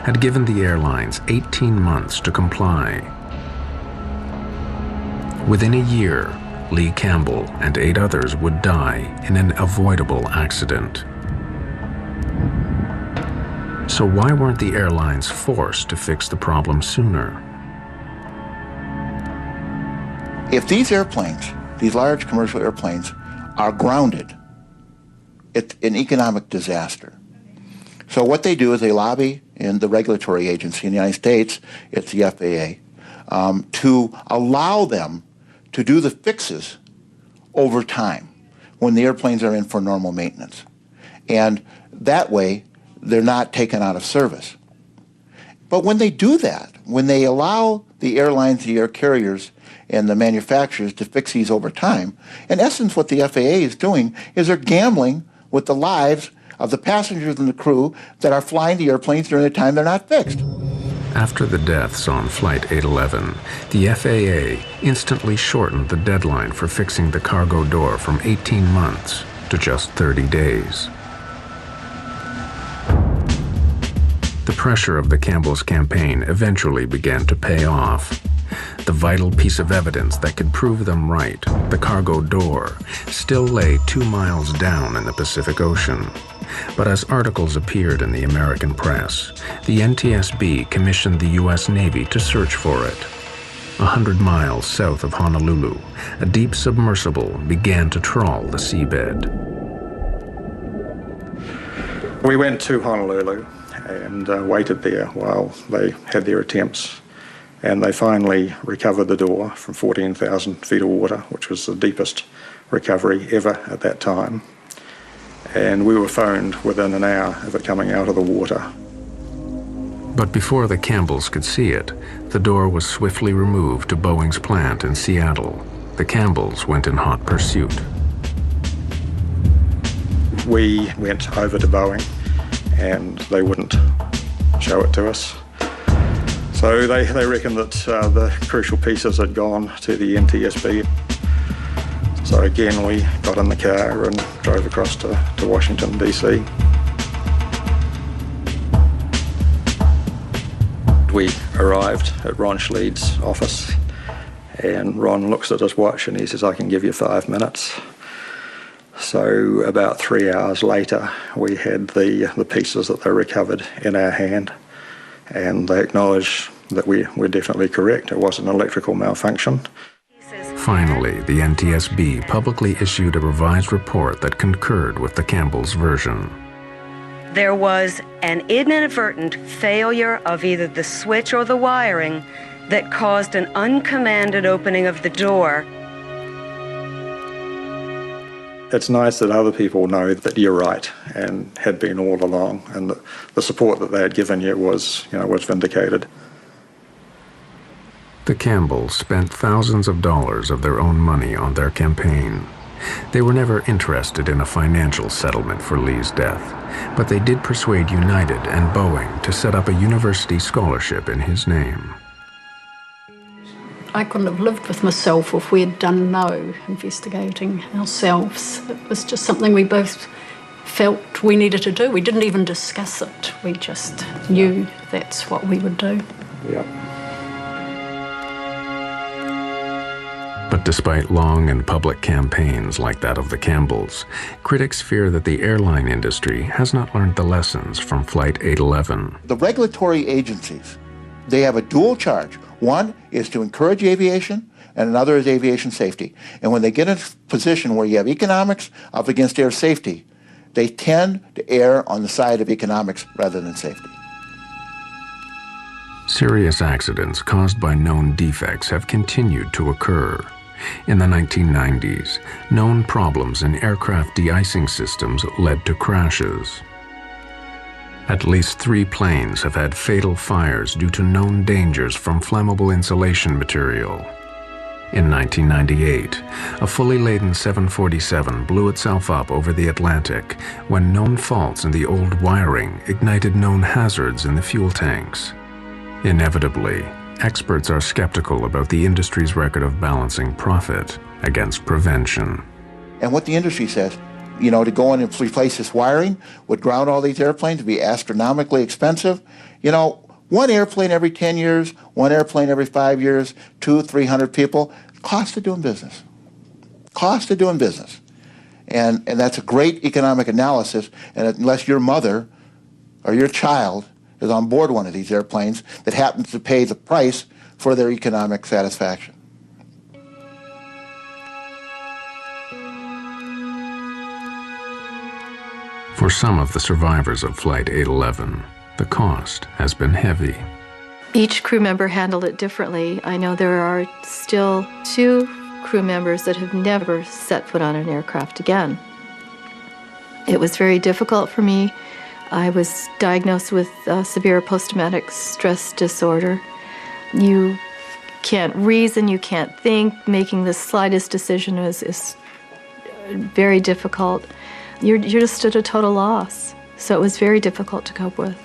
had given the airlines 18 months to comply. Within a year, Lee Campbell and 8 others would die in an avoidable accident. So why weren't the airlines forced to fix the problem sooner? If these airplanes, these large commercial airplanes, are grounded, it's an economic disaster. So what they do is they lobby in the regulatory agency in the United States, it's the FAA, to allow them to do the fixes over time when the airplanes are in for normal maintenance. And that way, they're not taken out of service. But when they do that, when they allow the airlines, the air carriers, and the manufacturers to fix these over time, in essence what the FAA is doing is they're gambling with the lives of the passengers and the crew that are flying the airplanes during the time they're not fixed. After the deaths on Flight 811, the FAA instantly shortened the deadline for fixing the cargo door from 18 months to just 30 days. The pressure of the Campbell's campaign eventually began to pay off. The vital piece of evidence that could prove them right, the cargo door, still lay 2 miles down in the Pacific Ocean. But as articles appeared in the American press, the NTSB commissioned the U.S. Navy to search for it. 100 miles south of Honolulu, a deep submersible began to trawl the seabed. We went to Honolulu and waited there while they had their attempts. And they finally recovered the door from 14,000 feet of water, which was the deepest recovery ever at that time. And we were phoned within an hour of it coming out of the water. But before the Campbells could see it, the door was swiftly removed to Boeing's plant in Seattle. The Campbells went in hot pursuit. We went over to Boeing and they wouldn't show it to us. So they reckoned that the crucial pieces had gone to the NTSB. So again, we got in the car and drove across to Washington, D.C. We arrived at Ron Schleid's office, and Ron looks at his watch and he says, "I can give you 5 minutes." So about 3 hours later, we had the pieces that they recovered in our hand, and they acknowledged that we're definitely correct. It was an electrical malfunction. Finally, the NTSB publicly issued a revised report that concurred with the Campbells' version. There was an inadvertent failure of either the switch or the wiring that caused an uncommanded opening of the door. It's nice that other people know that you're right and had been all along, and that the support that they had given you was vindicated. The Campbells spent thousands of dollars of their own money on their campaign. They were never interested in a financial settlement for Lee's death, but they did persuade United and Boeing to set up a university scholarship in his name. I couldn't have lived with myself if we had done no investigating ourselves. It was just something we both felt we needed to do. We didn't even discuss it. We just knew that's what we would do. Yeah. But despite long and public campaigns like that of the Campbells, critics fear that the airline industry has not learned the lessons from Flight 811. The regulatory agencies, they have a dual charge. One is to encourage aviation, and another is aviation safety. And when they get in a position where you have economics up against air safety, they tend to err on the side of economics rather than safety. Serious accidents caused by known defects have continued to occur. In the 1990s, known problems in aircraft de-icing systems led to crashes. At least 3 planes have had fatal fires due to known dangers from flammable insulation material. In 1998, a fully laden 747 blew itself up over the Atlantic when known faults in the old wiring ignited known hazards in the fuel tanks. Inevitably, experts are skeptical about the industry's record of balancing profit against prevention. And what the industry says, to go in and replace this wiring would ground all these airplanes, would be astronomically expensive. You know, one airplane every 10 years, one airplane every 5 years, 200-300 people, cost of doing business. Cost of doing business. And that's a great economic analysis, and unless your mother or your child is on board one of these airplanes that happens to pay the price for their economic satisfaction. For some of the survivors of Flight 811, the cost has been heavy. Each crew member handled it differently. I know there are still 2 crew members that have never set foot on an aircraft again. It was very difficult for me. I was diagnosed with severe post-traumatic stress disorder. You can't reason, you can't think. Making the slightest decision is very difficult. You're just at a total loss. So it was very difficult to cope with.